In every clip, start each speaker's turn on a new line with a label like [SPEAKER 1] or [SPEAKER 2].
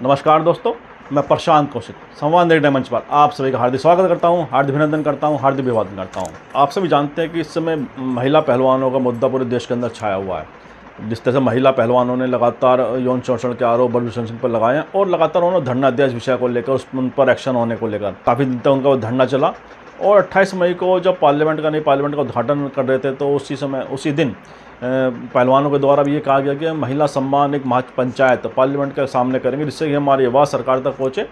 [SPEAKER 1] नमस्कार दोस्तों, मैं प्रशांत कौशिक संवाद निर्णय मंच पर आप सभी का हार्दिक स्वागत करता हूं, हार्दिक अभिनंदन करता हूं, हार्दिक अभिवादन करता हूं। आप सभी जानते हैं कि इस समय महिला पहलवानों का मुद्दा पूरे देश के अंदर छाया हुआ है। जिस तरह से महिला पहलवानों ने लगातार यौन शोषण के आरोप बलभूषण सिंह पर लगाए हैं और लगातार उन्होंने धरना दिया इस विषय को लेकर, उन पर एक्शन होने को लेकर। काफ़ी दिन तक उनका वो धरना चला और 28 मई को जब पार्लियामेंट का उद्घाटन कर रहे थे तो उसी दिन पहलवानों के द्वारा भी ये कहा गया कि महिला सम्मान एक पंचायत पार्लियामेंट के सामने करेंगे, जिससे कि हमारी आवाज़ सरकार तक पहुँचे।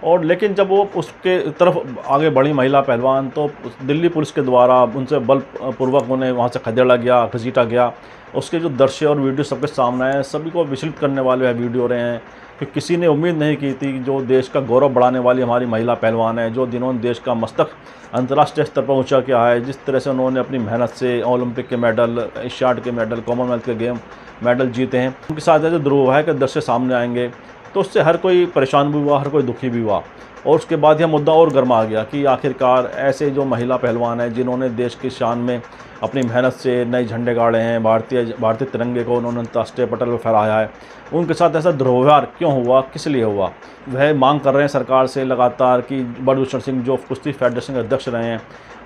[SPEAKER 1] और लेकिन जब वो उसके तरफ आगे बढ़ी महिला पहलवान, तो दिल्ली पुलिस के द्वारा उनसे बलपूर्वक उन्हें वहाँ से खदेड़ा गया, घसीटा गया। उसके जो दृश्य और वीडियो सबके सामने आए, सभी को विचलित करने वाले वीडियो रहे हैं कि किसी ने उम्मीद नहीं की थी कि जो देश का गौरव बढ़ाने वाली हमारी महिला पहलवान है, जो जिन्होंने देश का मस्तक अंतर्राष्ट्रीय स्तर पर ऊंचा किया है, जिस तरह से उन्होंने अपनी मेहनत से ओलंपिक के मेडल, एशियाड के मेडल, कॉमनवेल्थ के गेम मेडल जीते हैं, उनके साथ ऐसे दुर्व्यवहार के दृश्य सामने आएंगे तो उससे हर कोई परेशान भी हुआ, हर कोई दुखी भी हुआ। और उसके बाद यह मुद्दा और गर्मा गया कि आखिरकार ऐसे जो महिला पहलवान हैं जिन्होंने देश की शान में अपनी मेहनत से नए झंडे गाड़े हैं, भारतीय तिरंगे को उन्होंने अंतर्राष्ट्रीय पटल पर फहराया है, उनके साथ ऐसा दुर्व्यवहार क्यों हुआ, किस लिए हुआ। वह मांग कर रहे हैं सरकार से लगातार कि बलभूषण सिंह जो कुश्ती फेडरेशन के अध्यक्ष रहे हैं,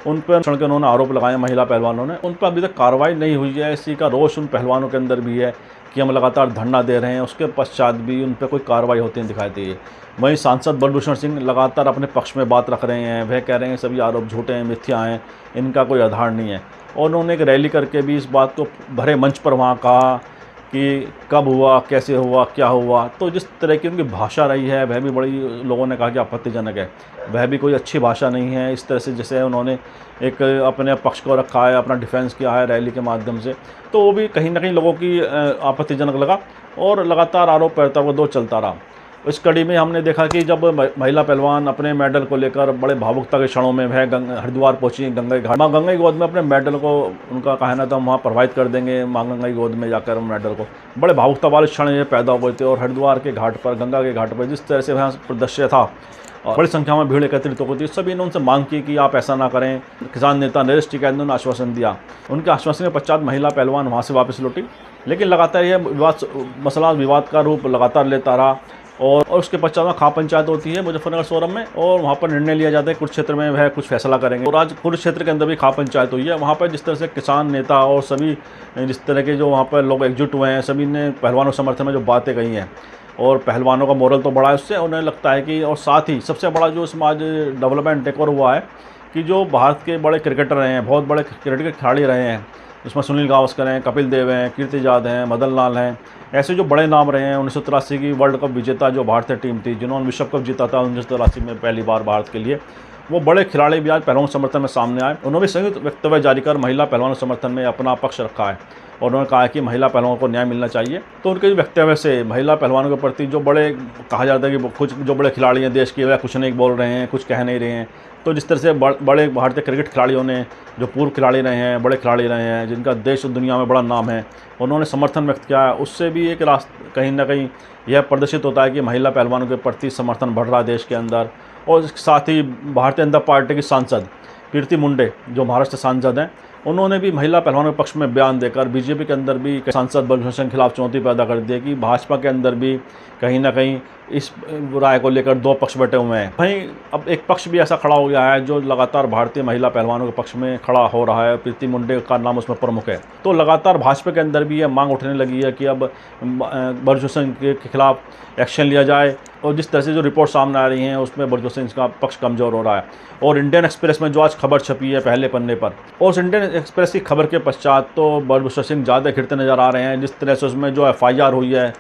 [SPEAKER 1] उन पर शोषण के उन्होंने आरोप लगाए महिला पहलवानों ने, उन पर अभी तक कार्रवाई नहीं हुई है। इसी का रोष उन पहलवानों के अंदर भी है कि हम लगातार धरना दे रहे हैं, उसके पश्चात भी उन पर कोई कार्रवाई होती नहीं दिखाई दी है। वहीं सांसद बलभूषण सिंह लगातार अपने पक्ष में बात रख रहे हैं, वह कह रहे हैं सभी आरोप झूठे हैं, मिथ्या हैं, इनका कोई आधार नहीं है। और उन्होंने एक रैली करके भी इस बात को भरे मंच पर वहाँ कहा कि कब हुआ, कैसे हुआ, क्या हुआ। तो जिस तरह की उनकी भाषा रही है वह भी बड़ी, लोगों ने कहा कि आपत्तिजनक है, वह भी कोई अच्छी भाषा नहीं है। इस तरह से जैसे उन्होंने एक अपने पक्ष को रखा है, अपना डिफेंस किया है रैली के माध्यम से, तो वो भी कहीं ना कहीं लोगों की आपत्तिजनक लगा और लगातार आरोप प्रत्यारोप का दौर चलता रहा। इस कड़ी में हमने देखा कि जब महिला पहलवान अपने मेडल को लेकर बड़े भावुकता के क्षणों में वह हरिद्वार पहुंची, गंगा के घाट, माँ गंगा की गोद में अपने मेडल को, उनका कहना था हम वहाँ प्रवाहित कर देंगे माँ गंगा की गोद में जाकर मेडल को, बड़े भावुकता वाले क्षण ये पैदा हुए थे। और हरिद्वार के घाट पर, गंगा के घाट पर जिस तरह से वहाँ प्रदर्शन था और बड़ी संख्या में भीड़ एकत्रित हो गई थी, सभी ने उनसे मांग की कि आप ऐसा ना करें। किसान नेता नरेश टिकैत ने आश्वासन दिया, उनके आश्वासन के पश्चात महिला पहलवान वहाँ से वापस लौटी। लेकिन लगातार यह विवाद का रूप लगातार लेता रहा और उसके पश्चात में खाप पंचायत होती है मुजफ्फरनगर सोरम में, और वहाँ पर निर्णय लिया जाता है कुरुक्षेत्र में वह कुछ फैसला करेंगे। और आज कुरुक्षेत्र के अंदर भी खाप पंचायत हुई है। वहाँ पर जिस तरह से किसान नेता और सभी जिस तरह के जो वहाँ पर लोग एकजुट हुए हैं, सभी ने पहलवानों के समर्थन में जो बातें कही हैं और पहलवानों का मोरल तो बढ़ा है उससे, उन्हें लगता है कि, और साथ ही सबसे बड़ा जो इसमें आज डेवलपमेंट एक और हुआ है कि जो भारत के बड़े क्रिकेटर रहे हैं, बहुत बड़े क्रिकेट के खिलाड़ी रहे हैं, इसमें सुनील गावस्कर हैं, कपिल देव हैं, कीर्ति जाद हैं, मदन लाल हैं, ऐसे जो बड़े नाम रहे हैं। 1983 की वर्ल्ड कप विजेता जो भारतीय टीम थी, जिन्होंने विश्व कप जीता था 1983 में पहली बार भारत के लिए, वो बड़े खिलाड़ी भी आज पहलवान समर्थन में सामने आए। उन्होंने संयुक्त वक्तव्य जारी कर महिला पहलवान समर्थन में अपना पक्ष रखा है और उन्होंने कहा है कि महिला पहलवानों को न्याय मिलना चाहिए। तो उनके वक्तव्य से महिला पहलवानों के प्रति जो बड़े कहा जाता है कि कुछ जो बड़े खिलाड़ी हैं देश के, वह कुछ नहीं बोल रहे हैं, कुछ कह नहीं रहे हैं। तो जिस तरह से बड़े भारतीय क्रिकेट खिलाड़ियों ने, जो पूर्व खिलाड़ी रहे हैं, बड़े खिलाड़ी रहे हैं, जिनका देश और दुनिया में बड़ा नाम है, उन्होंने समर्थन व्यक्त किया है, उससे भी एक कहीं ना कहीं यह प्रदर्शित होता है कि महिला पहलवानों के प्रति समर्थन बढ़ रहा है देश के अंदर। और इसके साथ ही भारतीय जनता पार्टी की सांसद कीर्ति मुंडे जो महाराष्ट्र सांसद हैं, उन्होंने भी महिला पहलवानों के पक्ष में बयान देकर बीजेपी के अंदर भी सांसद बलभूषण सिंह के खिलाफ चुनौती पैदा कर दी है कि भाजपा के अंदर भी कहीं ना कहीं इस राय को लेकर दो पक्ष बैठे हुए हैं। वहीं अब एक पक्ष भी ऐसा खड़ा हो गया है जो लगातार भारतीय महिला पहलवानों के पक्ष में खड़ा हो रहा है, कीर्ति मुंडे का नाम उसमें प्रमुख है। तो लगातार भाजपा के अंदर भी यह मांग उठने लगी है कि अब बलभूषण सिंह के खिलाफ एक्शन लिया जाए। और जिस तरह से जो रिपोर्ट सामने आ रही हैं उसमें बलभूषण सिंह का पक्ष कमज़ोर हो रहा है। और इंडियन एक्सप्रेस में जो आज खबर छपी है पहले पन्ने पर, और उस इंडियन एक्सप्रेस की खबर के पश्चात तो बलभूषण सिंह ज़्यादा खिलते नज़र आ रहे हैं। जिस तरह से उसमें जो FIR हुई है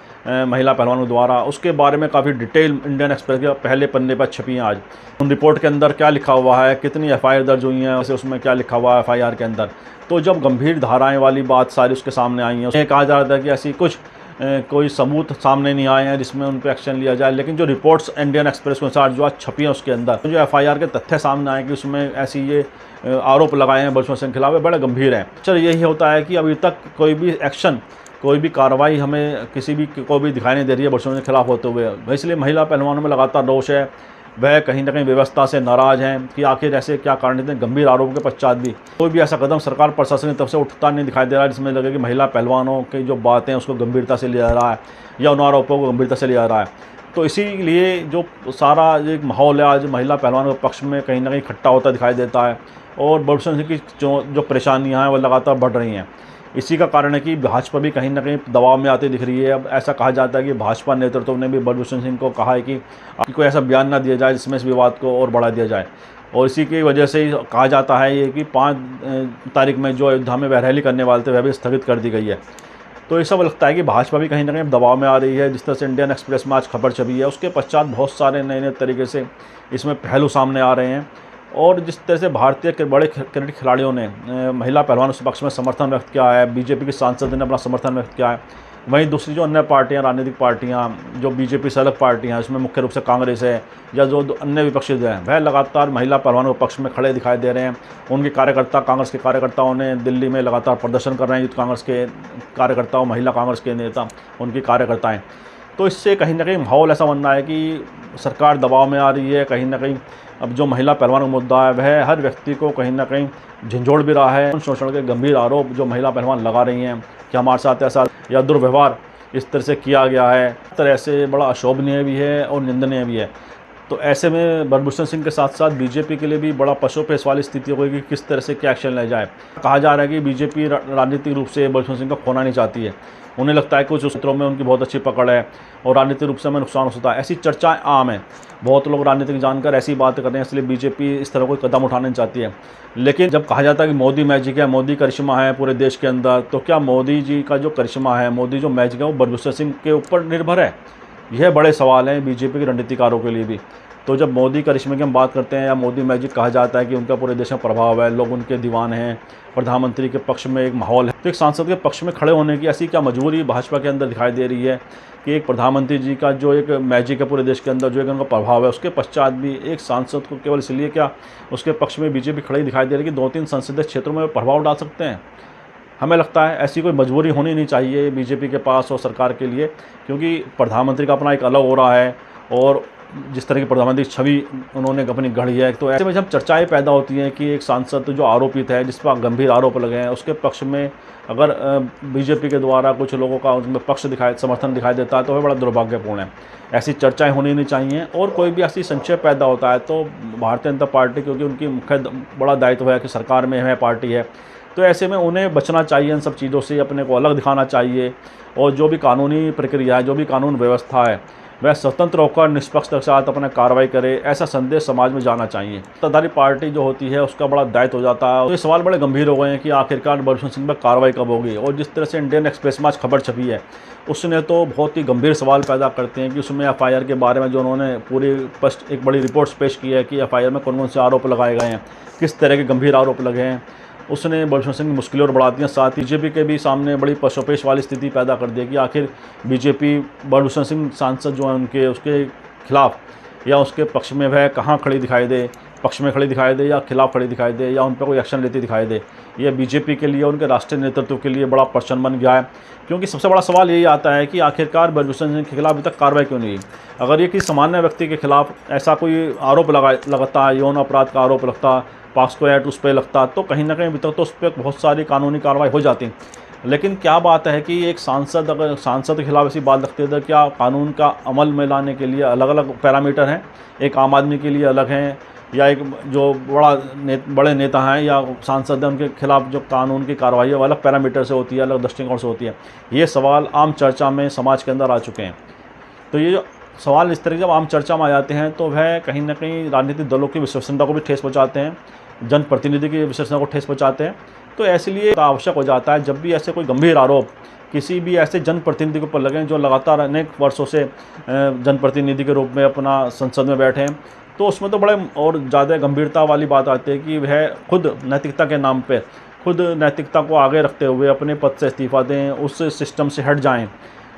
[SPEAKER 1] महिला पहलवानों द्वारा, उसके बारे में काफ़ी डिटेल इंडियन एक्सप्रेस के पहले पन्ने पर छपी हैं आज। उन रिपोर्ट के अंदर क्या लिखा हुआ है, कितनी FIR दर्ज हुई हैं, वैसे उसमें क्या लिखा हुआ है FIR के अंदर। तो जब गंभीर धाराएं वाली बात सारी उसके सामने आई हैं, उसमें कहा जा रहा था कि ऐसी कोई सबूत सामने नहीं आए हैं जिसमें उन पर एक्शन लिया जाए। लेकिन जो रिपोर्ट्स इंडियन एक्सप्रेस के अनुसार जो आज छपी हैं उसके अंदर जो FIR के तथ्य सामने आए कि उसमें ऐसी ये आरोप लगाए हैं बलभूषण सिंह के खिलाफ, बड़े गंभीर हैं। चल यही होता है कि अभी तक कोई भी एक्शन, कोई भी कार्रवाई हमें किसी भी को भी दिखाई नहीं दे रही है बलभूषण सिंह के खिलाफ होते हुए। इसलिए महिला पहलवानों में लगातार रोष है, वह कहीं ना कहीं व्यवस्था से नाराज़ हैं कि आखिर ऐसे क्या कारण, इतने गंभीर आरोप के पश्चात भी कोई भी ऐसा कदम सरकार प्रशासन की तरफ से उठता नहीं दिखाई दे रहा है जिसमें लगे कि महिला पहलवानों की जो बातें हैं उसको गंभीरता से लिया जा रहा है या उन आरोपों को गंभीरता से लिया जा रहा है। तो इसीलिए जो सारा एक माहौल है आज महिला पहलवानों के पक्ष में कहीं ना कहीं इकट्ठा होता दिखाई देता है, और बलभूषण सिंह की जो परेशानियां हैं वो लगातार बढ़ रही हैं। इसी का कारण है कि भाजपा भी कहीं ना कहीं दबाव में आती दिख रही है। अब ऐसा कहा जाता है कि भाजपा नेतृत्व ने भी बलभूषण सिंह को कहा है कि कोई ऐसा बयान ना दिया जाए जिसमें इस विवाद को और बढ़ा दिया जाए, और इसी की वजह से कहा जाता है ये कि 5 तारीख में जो अयोध्या में वह रैली करने वाले थे वह भी स्थगित कर दी गई है। तो ये सब लगता है कि भाजपा भी कहीं ना कहीं दबाव में आ रही है। जिस तरह से इंडियन एक्सप्रेस में आज खबर छपी है, उसके पश्चात बहुत सारे नए नए तरीके से इसमें पहलू सामने आ रहे हैं। और जिस तरह से भारतीय के बड़े क्रिकेट खिलाड़ियों ने महिला पहलवानों के पक्ष में समर्थन व्यक्त किया है, बीजेपी के सांसद ने अपना समर्थन व्यक्त किया है, वहीं दूसरी जो अन्य पार्टियां, राजनीतिक पार्टियां जो बीजेपी से अलग पार्टियां हैं, इसमें मुख्य रूप से कांग्रेस है या जो अन्य विपक्षी दल हैं, वह लगातार महिला पहलवानों के पक्ष में खड़े दिखाई दे रहे हैं। उनके कार्यकर्ता, कांग्रेस के कार्यकर्ताओं ने दिल्ली में लगातार प्रदर्शन कर रहे हैं, यूथ कांग्रेस के कार्यकर्ताओं, महिला कांग्रेस के नेता, उनकी कार्यकर्ताएँ। तो इससे कहीं ना कहीं माहौल ऐसा बन रहा है कि सरकार दबाव में आ रही है। कहीं ना कहीं अब जो महिला पहलवानों का मुद्दा है वह हर व्यक्ति को कहीं ना कहीं झंझोड़ भी रहा है। शोषण के गंभीर आरोप जो महिला पहलवान लगा रही हैं कि हमारे साथ ऐसा या दुर्व्यवहार इस तरह से किया गया है, इस तरह से बड़ा अशोभनीय भी है और निंदनीय भी है। तो ऐसे में बलभूषण सिंह के साथ साथ बीजेपी के लिए भी बड़ा पशुपेश वाली स्थिति होगी कि किस तरह से क्या एक्शन लिया जाए। कहा जा रहा है कि बीजेपी राजनीतिक रूप से बलभूषण सिंह को खोना नहीं चाहती है। उन्हें लगता है कि कुछ क्षेत्रों में उनकी बहुत अच्छी पकड़ है और राजनीतिक रूप से हमें नुकसान हो सकता है। ऐसी चर्चाएं आम हैं, बहुत लोग राजनीतिक जानकर ऐसी बात कर रहे हैं, इसलिए बीजेपी इस तरह कोई कदम उठाना नहीं चाहती है। लेकिन जब कहा जाता है कि मोदी मैजिक है, मोदी करिश्मा है पूरे देश के अंदर, तो क्या मोदी जी का जो करिश्मा है, मोदी जो मैजिक है, वो बलभूषण सिंह के ऊपर निर्भर है? यह बड़े सवाल हैं बीजेपी के रणनीतिकारों के लिए भी। तो जब मोदी करिश्मे की हम बात करते हैं या मोदी मैजिक कहा जाता है कि उनका पूरे देश में प्रभाव है, लोग उनके दीवान हैं, प्रधानमंत्री के पक्ष में एक माहौल है, तो एक सांसद के पक्ष में खड़े होने की ऐसी क्या मजबूरी भाजपा के अंदर दिखाई दे रही है कि एक प्रधानमंत्री जी का जो एक मैजिक है पूरे देश के अंदर, जो एक उनका प्रभाव है, उसके पश्चात भी एक सांसद को केवल इसलिए क्या उसके पक्ष में बीजेपी खड़ी दिखाई दे रही है कि 2-3 संसदीय क्षेत्रों में प्रभाव डाल सकते हैं? हमें लगता है ऐसी कोई मजबूरी होनी नहीं चाहिए बीजेपी के पास और सरकार के लिए, क्योंकि प्रधानमंत्री का अपना एक अलग हो रहा है और जिस तरह की प्रधानमंत्री छवि उन्होंने अपनी गढ़ी है। तो ऐसे में जब चर्चाएं पैदा होती हैं कि एक सांसद जो आरोपित है, जिस पर गंभीर आरोप लगे हैं, उसके पक्ष में अगर बीजेपी के द्वारा कुछ लोगों का उसमें समर्थन दिखाई देता है तो वह बड़ा दुर्भाग्यपूर्ण है। ऐसी चर्चाएं होनी नहीं चाहिए। और कोई भी ऐसी संशय पैदा होता है तो भारतीय जनता पार्टी, क्योंकि उनकी मुख्य बड़ा दायित्व है कि सरकार में है, पार्टी है, तो ऐसे में उन्हें बचना चाहिए इन सब चीज़ों से, अपने को अलग दिखाना चाहिए। और जो भी कानूनी प्रक्रिया है, जो भी कानून व्यवस्था है, वह स्वतंत्र होकर निष्पक्ष के साथ अपना कार्रवाई करे, ऐसा संदेश समाज में जाना चाहिए। सत्ताधारी पार्टी जो होती है उसका बड़ा दायित्व हो जाता है। तो ये सवाल बड़े गंभीर हो गए हैं कि आखिरकार बलभूषण सिंह पर कार्रवाई कब होगी। और जिस तरह से इंडियन एक्सप्रेस में आज खबर छपी है, उसने तो बहुत ही गंभीर सवाल पैदा करते हैं कि उसमें एफआईआर के बारे में जो उन्होंने पूरी एक बड़ी रिपोर्ट पेश की है कि एफआईआर में कौन कौन से आरोप लगाए गए हैं, किस तरह के गंभीर आरोप लगे हैं, उसने बलभूषण सिंह की मुश्किलें और बढ़ा दी हैं। साथ ही बीजेपी के भी सामने बड़ी पशुपेश वाली स्थिति पैदा कर दी कि आखिर बीजेपी बलभूषण सिंह सांसद जो हैं उसके खिलाफ या उसके पक्ष में वह कहाँ खड़ी दिखाई दे, पक्ष में खड़ी दिखाई दे या खिलाफ खड़ी दिखाई दे या उन पर कोई एक्शन लेती दिखाई दे। ये बीजेपी के लिए, उनके राष्ट्रीय नेतृत्व के लिए बड़ा प्रश्न बन गया है। क्योंकि सबसे बड़ा सवाल यही आता है कि आखिरकार बलभूषण सिंह के खिलाफ अभी तक कार्रवाई क्यों नहीं? अगर ये किसी सामान्य व्यक्ति के खिलाफ ऐसा कोई आरोप लगता है, यौन अपराध का आरोप लगता, पॉक्सो एक्ट उस पर लगता, तो कहीं ना कहीं अभी तक तो उस पर बहुत सारी कानूनी कार्रवाई हो जाती। लेकिन क्या बात है कि एक सांसद, अगर सांसद के खिलाफ ऐसी बात लगती है तो क्या कानून का अमल में लाने के लिए अलग अलग पैरामीटर हैं? एक आम आदमी के लिए अलग हैं या एक जो बड़े नेता हैं या सांसद हैं उनके खिलाफ जो कानून की कार्रवाई है वो अलग पैरामीटर से होती है, अलग दृष्टिकोण से होती है? ये सवाल आम चर्चा में समाज के अंदर आ चुके हैं। तो ये जो सवाल इस तरह जब आम चर्चा में आ जाते हैं तो वह कहीं ना कहीं राजनीतिक दलों की विश्वसनीयता को भी ठेस पहुँचाते हैं, जनप्रतिनिधि की विश्वसनीयता को ठेस पहुँचाते हैं। तो इसलिए आवश्यक हो जाता है जब भी ऐसे कोई गंभीर आरोप किसी भी ऐसे जनप्रतिनिधि के ऊपर लगें जो लगातार अनेक वर्षों से जनप्रतिनिधि के रूप में अपना संसद में बैठे हैं, तो उसमें तो बड़े और ज़्यादा गंभीरता वाली बात आती है कि वह खुद नैतिकता के नाम पे, खुद नैतिकता को आगे रखते हुए अपने पद से इस्तीफ़ा दें, उस सिस्टम से हट जाएं।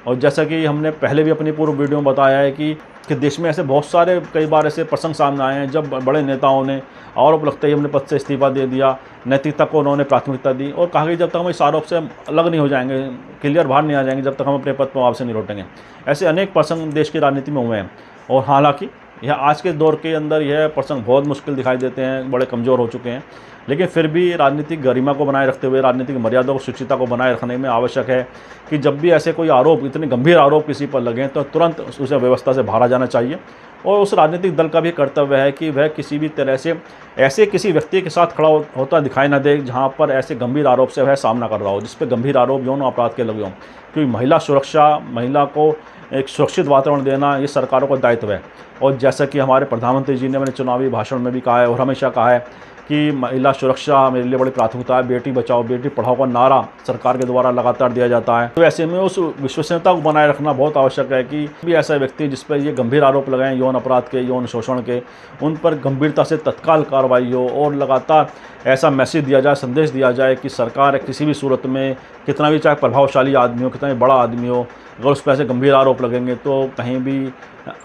[SPEAKER 1] और जैसा कि हमने पहले भी अपनी पूर्व वीडियो में बताया है कि देश में ऐसे बहुत सारे कई बार ऐसे प्रसंग सामने आए हैं जब बड़े नेताओं ने आरोप लगते ही अपने पद से इस्तीफा दे दिया, नैतिकता को उन्होंने प्राथमिकता दी और कहा कि जब तक हम इस आरोप से अलग नहीं हो जाएंगे, क्लियर बाहर नहीं आ जाएंगे, जब तक हम अपने पद पर वापस नहीं लौटेंगे। ऐसे अनेक प्रसंग देश की राजनीति में हुए हैं। और हालांकि यह आज के दौर के अंदर यह प्रसंग बहुत मुश्किल दिखाई देते हैं, बड़े कमज़ोर हो चुके हैं। लेकिन फिर भी राजनीतिक गरिमा को बनाए रखते हुए, राजनीतिक मर्यादा को, शुचिता को बनाए रखने में आवश्यक है कि जब भी ऐसे कोई आरोप, इतने गंभीर आरोप किसी पर लगें तो तुरंत उसे व्यवस्था से बाहर आ जाना चाहिए। और उस राजनीतिक दल का भी कर्तव्य है कि वह किसी भी तरह से ऐसे किसी व्यक्ति के साथ खड़ा होता दिखाई न दे जहां पर ऐसे गंभीर आरोप से वह सामना कर रहा हो, जिस पर गंभीर आरोप यौन अपराध के लगे हों। क्योंकि महिला सुरक्षा, महिला को एक सुरक्षित वातावरण देना ये सरकारों का दायित्व है। और जैसा कि हमारे प्रधानमंत्री जी ने अपने चुनावी भाषण में भी कहा है और हमेशा कहा है कि महिला सुरक्षा मेरे लिए बड़ी प्राथमिकता है, बेटी बचाओ बेटी पढ़ाओ का नारा सरकार के द्वारा लगातार दिया जाता है। तो ऐसे में उस विश्वसनीयता को बनाए रखना बहुत आवश्यक है कि भी ऐसा व्यक्ति जिस पर ये गंभीर आरोप लगाएं यौन अपराध के, यौन शोषण के, उन पर गंभीरता से तत्काल कार्रवाई हो और लगातार ऐसा मैसेज दिया जाए, संदेश दिया जाए कि सरकार किसी भी सूरत में, कितना भी चाहे प्रभावशाली आदमी हो, कितना भी बड़ा आदमी हो, अगर उस पर ऐसे गंभीर आरोप लगेंगे तो कहीं भी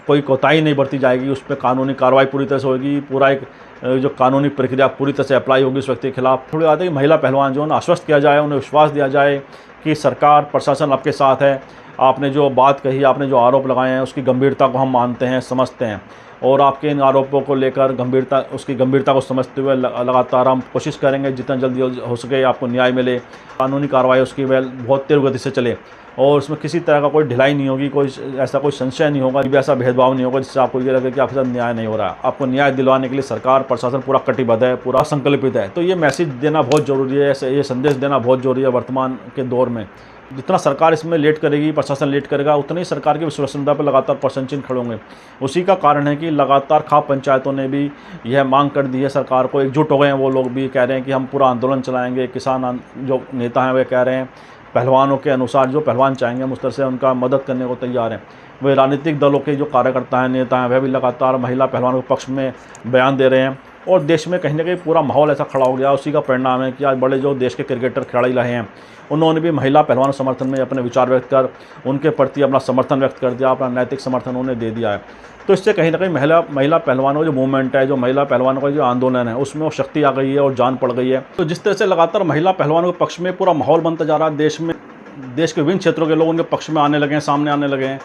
[SPEAKER 1] कोई कोताही नहीं बरती जाएगी, उस पर कानूनी कार्रवाई पूरी तरह से होगी। पूरा एक जो कानूनी प्रक्रिया पूरी तरह से अप्लाई होगी उस व्यक्ति के खिलाफ। थोड़ी बात है कि महिला पहलवान जो है आश्वस्त किया जाए, उन्हें विश्वास दिया जाए कि सरकार, प्रशासन आपके साथ है। आपने जो बात कही, आपने जो आरोप लगाए हैं उसकी गंभीरता को हम मानते हैं, समझते हैं और आपके इन आरोपों को लेकर उसकी गंभीरता को समझते हुए लगातार हम कोशिश करेंगे जितना जल्दी हो सके आपको न्याय मिले, कानूनी कार्रवाई उसकी बहुत तेज गति से चले और उसमें किसी तरह का कोई ढिलाई नहीं होगी, कोई ऐसा कोई संशय नहीं होगा, ऐसा भेदभाव नहीं होगा जिससे आपको ये लगे कि आपके साथ न्याय नहीं हो रहा है। आपको न्याय दिलवाने के लिए सरकार, प्रशासन पूरा कटिबद्ध है, पूरा संकल्पित है। तो ये मैसेज देना बहुत ज़रूरी है, ये संदेश देना बहुत ज़रूरी है वर्तमान के दौर में। जितना सरकार इसमें लेट करेगी, प्रशासन लेट करेगा, उतनी ही सरकार की विश्वसनीयता पर लगातार प्रश्न चिन्ह खड़े होंगे। उसी का कारण है कि लगातार खाप पंचायतों ने भी यह मांग कर दी है सरकार को, एकजुट हो गए हैं। वो लोग भी कह रहे हैं कि हम पूरा आंदोलन चलाएंगे। किसान जो नेता हैं वे कह रहे हैं, पहलवानों के अनुसार जो पहलवान चाहेंगे हम उस तरह से उनका मदद करने को तैयार हैं। वे राजनीतिक दलों के जो कार्यकर्ता हैं, नेता हैं, वह भी लगातार महिला पहलवानों के पक्ष में बयान दे रहे हैं और देश में कहीं ना कहीं पूरा माहौल ऐसा खड़ा हो गया। उसी का परिणाम है कि आज बड़े जो देश के क्रिकेटर खिलाड़ी रहे हैं उन्होंने भी महिला पहलवानों समर्थन में अपने विचार व्यक्त कर उनके प्रति अपना समर्थन व्यक्त कर दिया, अपना नैतिक समर्थन उन्हें दे दिया है। तो इससे कहीं ना कहीं महिला पहलवानों का जो मूवमेंट है, जो महिला पहलवानों का जो आंदोलन है, उसमें वो शक्ति आ गई है और जान पड़ गई है। तो जिस तरह से लगातार महिला पहलवानों के पक्ष में पूरा माहौल बनता जा रहा है, देश के विभिन्न क्षेत्रों के लोग उनके पक्ष में आने लगे हैं, सामने आने लगे हैं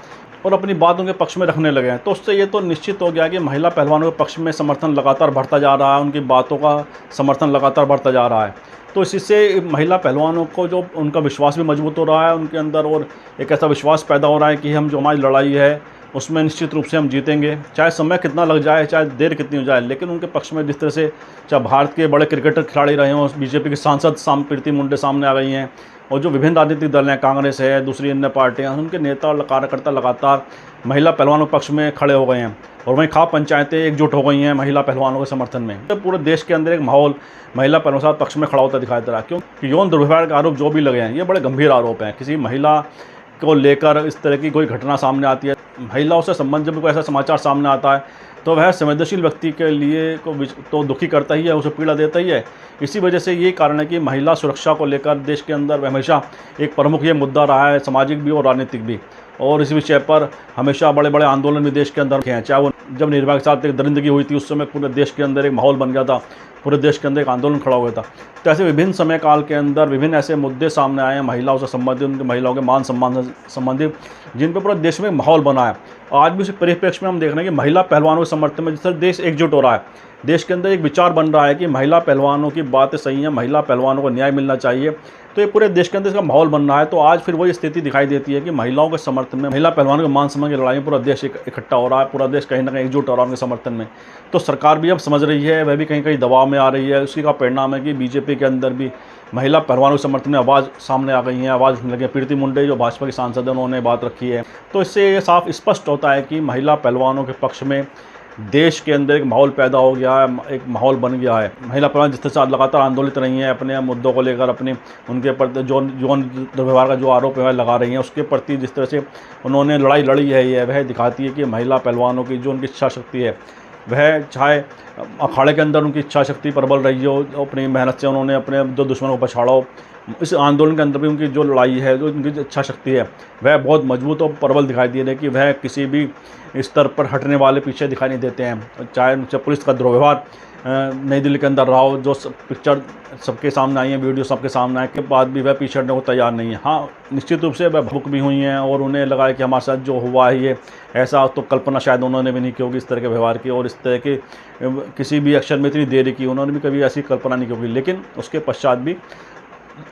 [SPEAKER 1] और अपनी बात उनके पक्ष में रखने लगे हैं। तो उससे ये तो निश्चित हो गया कि महिला पहलवानों के पक्ष में समर्थन लगातार बढ़ता जा रहा है, उनकी बातों का समर्थन लगातार बढ़ता जा रहा है। तो इसी से महिला पहलवानों को जो उनका विश्वास भी मजबूत हो रहा है उनके अंदर, और एक ऐसा विश्वास पैदा हो रहा है कि हम जो हमारी लड़ाई है उसमें निश्चित रूप से हम जीतेंगे, चाहे समय कितना लग जाए, चाहे देर कितनी हो जाए। लेकिन उनके पक्ष में जिस तरह से चाहे भारत के बड़े क्रिकेटर खिलाड़ी रहे हों, बीजेपी की सांसद प्रीति मुंडे सामने आ गई हैं और जो विभिन्न राजनीतिक दल हैं, कांग्रेस है, दूसरी अन्य पार्टियां, उनके नेता और कार्यकर्ता लगातार महिला पहलवानों पक्ष में खड़े हो गए हैं और वहीं खाप पंचायतें एकजुट हो गई हैं महिला पहलवानों के समर्थन में। तो पूरे देश के अंदर एक माहौल महिला पहलवानों के पक्ष में खड़ा होता दिखाई दे रहा है। क्योंकि यौन दुर्व्यवहार के आरोप जो भी लगे हैं ये बड़े गंभीर आरोप हैं। किसी महिला को लेकर इस तरह की कोई घटना सामने आती है, महिलाओं से संबंधित जब कोई ऐसा समाचार सामने आता है तो वह संवेदनशील व्यक्ति के लिए को तो दुखी करता ही है, उसे पीड़ा देता ही है। इसी वजह से ये कारण है कि महिला सुरक्षा को लेकर देश के अंदर हमेशा एक प्रमुख ये मुद्दा रहा है, सामाजिक भी और राजनीतिक भी। और इस विषय पर हमेशा बड़े बड़े आंदोलन भी देश के अंदर हैं। चाहे वो जब निर्भया के साथ एक दरिंदगी हुई थी उस समय पूरे देश के अंदर एक माहौल बन गया था, पूरे देश के अंदर एक आंदोलन खड़ा हुआ था। तो ऐसे विभिन्न समय काल के अंदर विभिन्न ऐसे मुद्दे सामने आए हैं महिलाओं से संबंधित, उनके महिलाओं के मान सम्मान से संबंधित, जिन पर पूरे देश में माहौल बना है। आज भी उस परिप्रेक्ष्य में हम देख रहे हैं कि महिला पहलवानों के समर्थन में जिस तरह देश एकजुट हो रहा है, देश के अंदर एक विचार बन रहा है कि महिला पहलवानों की बातें सही हैं, महिला पहलवानों को न्याय मिलना चाहिए। तो ये पूरे देश के अंदर इसका माहौल बन रहा है। तो आज फिर वही स्थिति दिखाई देती है कि महिलाओं के समर्थन में, महिला पहलवानों के मान सम्मान की लड़ाई में पूरा देश इकट्ठा हो रहा है, पूरा देश कहीं ना कहीं एकजुट हो रहा है उनके समर्थन में। तो सरकार भी अब समझ रही है, वह भी कहीं कहीं दबाव में आ रही है। उसी का परिणाम है कि बीजेपी के अंदर भी महिला पहलवानों के समर्थन में आवाज़ सामने आ गई है, आवाज़ उठने लगी। प्रीति मुंडे जो भाजपा की सांसद है उन्होंने बात रखी है। तो इससे ये साफ स्पष्ट होता है कि महिला पहलवानों के पक्ष में देश के अंदर एक माहौल पैदा हो गया है, एक माहौल बन गया है। महिला पहलवान जिस तरह से लगातार आंदोलित रही हैं अपने मुद्दों को लेकर, अपने उनके प्रति जो यौन दुर्व्यवहार का जो आरोप है लगा रही हैं, उसके प्रति जिस तरह से उन्होंने लड़ाई लड़ी है, ये वह दिखाती है कि महिला पहलवानों की जो उनकी इच्छा शक्ति है, वह चाहे अखाड़े के अंदर उनकी इच्छा शक्ति प्रबल रही हो, अपनी मेहनत से उन्होंने अपने जो दुश्मनों को पछाड़ा हो इस आंदोलन के अंदर भी उनकी जो लड़ाई है, जो उनकी जो इच्छा शक्ति है, वह बहुत मजबूत और प्रबल दिखाई दे रही है कि वह किसी भी स्तर पर हटने वाले पीछे दिखाई नहीं देते हैं। चाहे उनसे पुलिस का दुर्व्यवहार नई दिल्ली के अंदर रहा हो, जो पिक्चर सबके सामने आई है, वीडियो सबके सामने आए के बाद भी वह पीछे हटने को तैयार नहीं है। हाँ, निश्चित रूप से वह भावुक भी हुई हैं और उन्हें लगा है कि हमारे साथ जो हुआ है ये ऐसा तो कल्पना शायद उन्होंने भी नहीं की होगी, इस तरह के व्यवहार की और इस तरह के किसी भी एक्शन में इतनी देरी की उन्होंने भी कभी ऐसी कल्पना नहीं की होगी। लेकिन उसके पश्चात भी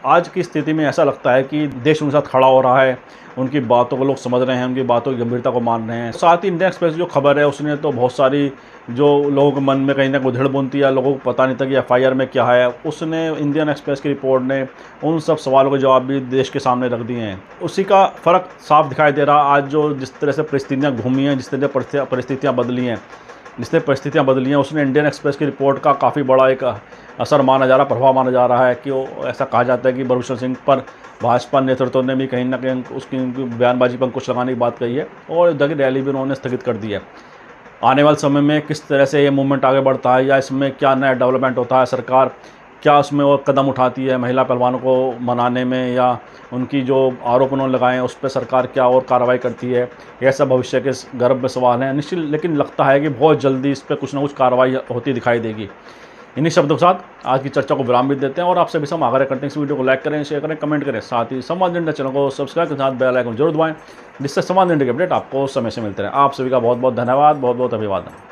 [SPEAKER 1] आज की स्थिति में ऐसा लगता है कि देश उनके साथ खड़ा हो रहा है, उनकी बातों को लोग समझ रहे हैं, उनकी बातों की गंभीरता को मान रहे हैं। साथ ही इंडियन एक्सप्रेस जो खबर है उसने तो बहुत सारी जो लोगों के मन में कहीं ना उधेड़ बुनती है, लोगों को पता नहीं था कि एफआईआर में क्या है, उसने इंडियन एक्सप्रेस की रिपोर्ट ने उन सब सवालों के जवाब भी देश के सामने रख दिए हैं। उसी का फ़र्क साफ दिखाई दे रहा आज जो जिस तरह से परिस्थितियाँ घूमी हैं, जिस तरह परिस्थितियाँ बदली हैं, जिससे परिस्थितियाँ बदली हैं, उसने इंडियन एक्सप्रेस की रिपोर्ट का काफ़ी बड़ा एक असर माना जा रहा, प्रभाव माना जा रहा है कि वो ऐसा कहा जाता है कि भूपेंद्र सिंह पर भाजपा नेतृत्व ने भी कहीं ना कहीं उसकी बयानबाजी पर अंकुश लगाने की बात कही है और इधर की रैली भी उन्होंने स्थगित कर दी है। आने वाले समय में किस तरह से ये मूवमेंट आगे बढ़ता है या इसमें क्या नया डेवलपमेंट होता है, सरकार क्या उसमें और कदम उठाती है महिला पहलवानों को मनाने में या उनकी जो आरोप उन्होंने लगाए हैं उस पर सरकार क्या और कार्रवाई करती है, यह सब भविष्य के गर्भ में सवाल हैं निश्चित। लेकिन लगता है कि बहुत जल्दी इस पर कुछ ना कुछ कार्रवाई होती दिखाई देगी। इन्हीं शब्दों के साथ आज की चर्चा को विराम भी देते हैं और आपसे भी हम आगे करते हैं। इस वीडियो को लाइक करें, शेयर करें, कमेंट करें, साथ ही संवाद इंडिया चैनल को सब्सक्राइब के साथ बेल आइकन जरूर दबाएं, जिससे संवाद इंडिया के अपडेट आपको समय से मिलते रहे। आप सभी का बहुत बहुत धन्यवाद, बहुत बहुत अभिवादन।